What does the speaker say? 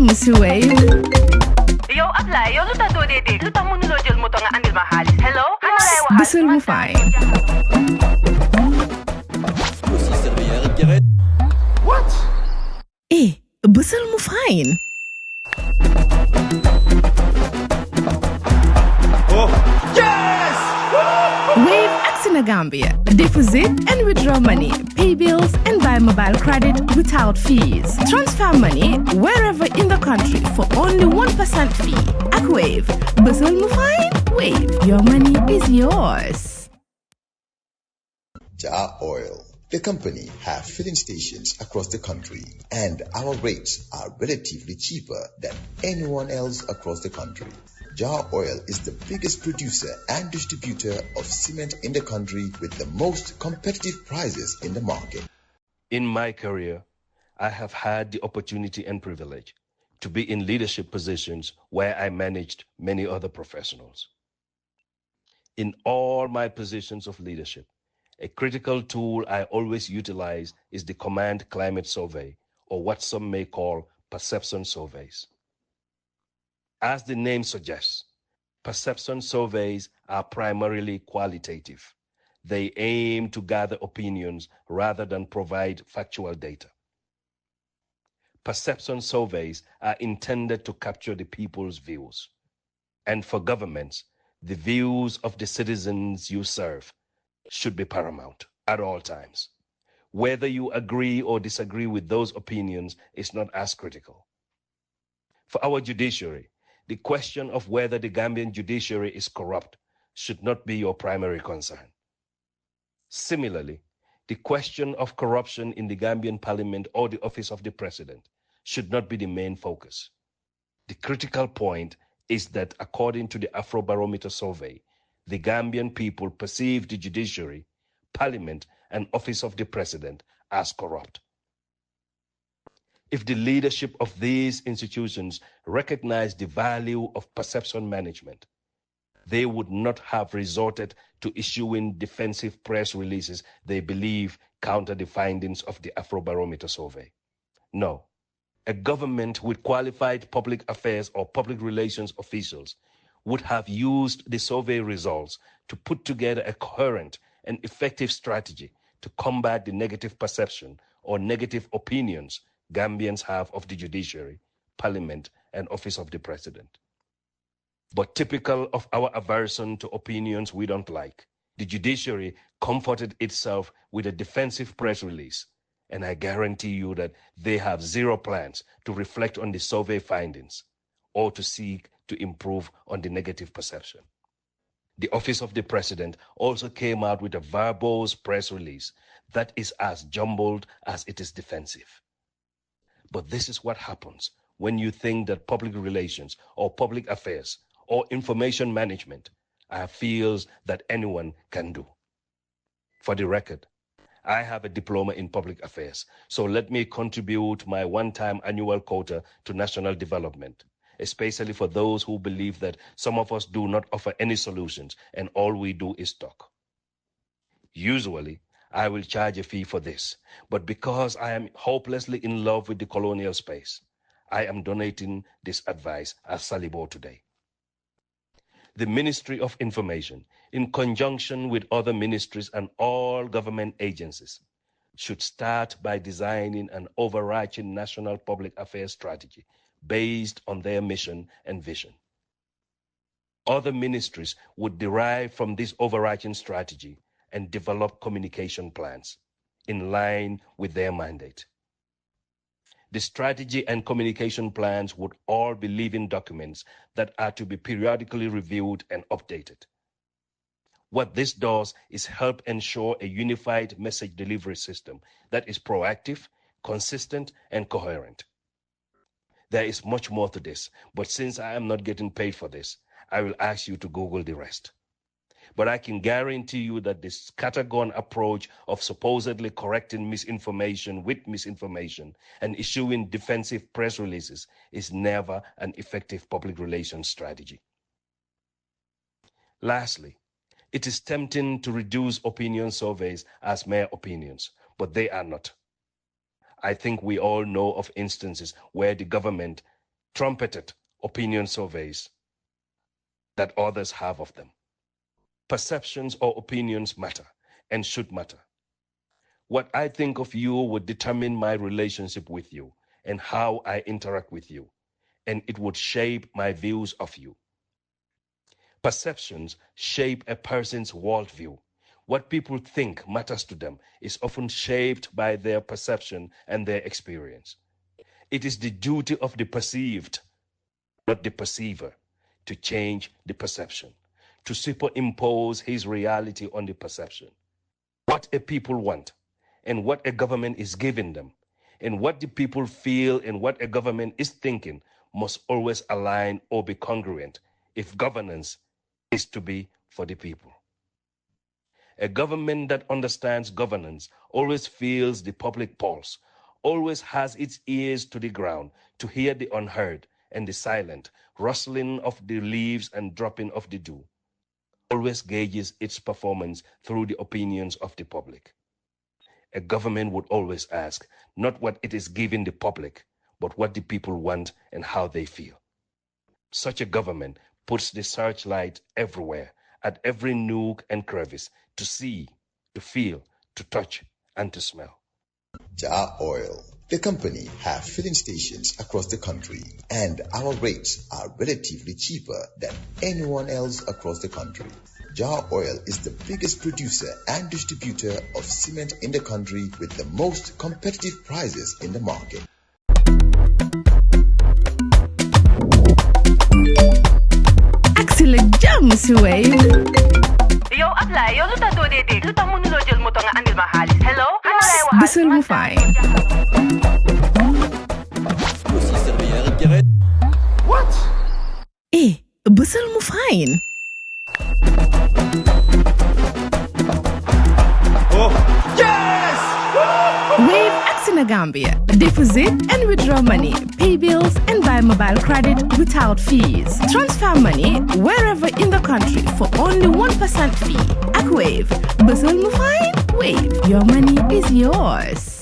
Monsieur Wave. Yo, apply. Yo, luta do dede. Luta mo nulo jël moto nga andil ma xaalis. Hello? Bësal mu fine. What? Bësal mu fine. Oh, yes! Wave acts in Gambia. Deposit and withdraw money, pay bills, and buy mobile credit without fees. Transfer money wherever in the country for only 1% fee. At Wave, Bësal mu fine. Wave, your money is yours. Jar Oil. The company have filling stations across the country, and our rates are relatively cheaper than anyone else across the country. Jar Oil is the biggest producer and distributor of cement in the country with the most competitive prices in the market. In my career, I have had the opportunity and privilege to be in leadership positions where I managed many other professionals. In all my positions of leadership, a critical tool I always utilize is the Command Climate Survey, or what some may call perception surveys. As the name suggests, perception surveys are primarily qualitative. They aim to gather opinions rather than provide factual data. Perception surveys are intended to capture the people's views. And for governments, the views of the citizens you serve should be paramount at all times. Whether you agree or disagree with those opinions is not as critical. For our judiciary, the question of whether the Gambian judiciary is corrupt should not be your primary concern. Similarly, the question of corruption in the Gambian parliament or the office of the president should not be the main focus. The critical point is that according to the Afrobarometer survey, the Gambian people perceive the judiciary, parliament, and office of the president as corrupt. If the leadership of these institutions recognize the value of perception management, they would not have resorted to issuing defensive press releases they believe counter the findings of the Afrobarometer survey. No, a government with qualified public affairs or public relations officials would have used the survey results to put together a coherent and effective strategy to combat the negative perception or negative opinions Gambians have of the judiciary, parliament, and office of the president. But typical of our aversion to opinions we don't like, the judiciary comforted itself with a defensive press release, and I guarantee you that they have zero plans to reflect on the survey findings or to seek to improve on the negative perception. The office of the president also came out with a verbose press release that is as jumbled as it is defensive. But this is what happens when you think that public relations or public affairs or information management are fields that anyone can do. For the record, I have a diploma in public affairs, so let me contribute my one-time annual quota to national development, especially for those who believe that some of us do not offer any solutions and all we do is talk. Usually, I will charge a fee for this, but because I am hopelessly in love with the colonial space, I am donating this advice as Salibo today. The Ministry of Information, in conjunction with other ministries and all government agencies, should start by designing an overarching national public affairs strategy based on their mission and vision. Other ministries would derive from this overarching strategy and develop communication plans in line with their mandate. The strategy and communication plans would all be living documents that are to be periodically reviewed and updated. What this does is help ensure a unified message delivery system that is proactive, consistent, and coherent. There is much more to this, but since I am not getting paid for this, I will ask you to Google the rest. But I can guarantee you that this scattergun approach of supposedly correcting misinformation with misinformation and issuing defensive press releases is never an effective public relations strategy. Lastly, it is tempting to reduce opinion surveys as mere opinions, but they are not. I think we all know of instances where the government trumpeted opinion surveys that others have of them. Perceptions or opinions matter and should matter. What I think of you would determine my relationship with you and how I interact with you, and it would shape my views of you. Perceptions shape a person's worldview. What people think matters to them is often shaped by their perception and their experience. It is the duty of the perceived, not the perceiver, to change the perception, to superimpose his reality on the perception. What a people want and what a government is giving them, and what the people feel and what a government is thinking must always align or be congruent if governance is to be for the people. A government that understands governance always feels the public pulse, always has its ears to the ground to hear the unheard and the silent, rustling of the leaves and dropping of the dew, always gauges its performance through the opinions of the public. A government would always ask not what it is giving the public, but what the people want and how they feel. Such a government puts the searchlight everywhere, at every nook and crevice, to see, to feel, to touch, and to smell. Jar Oil, the company, have filling stations across the country, and our rates are relatively cheaper than anyone else across the country. Jar Oil is the biggest producer and distributor of cement in the country with the most competitive prices in the market. Axila James Wave. Yo, apply. Yo, luta do dede. Luta mo nulo jël moto nga andil ma xaalis. Hello? Busel mu fine. What? Busel mu fine. Oh, yes! Wave Axina Gambia. Deposit and withdraw money, pay bills and buy mobile credit without fees. Transfer money wherever in the country for only 1% fee. At Wave. Busel mu fine? Wave. Your money is yours.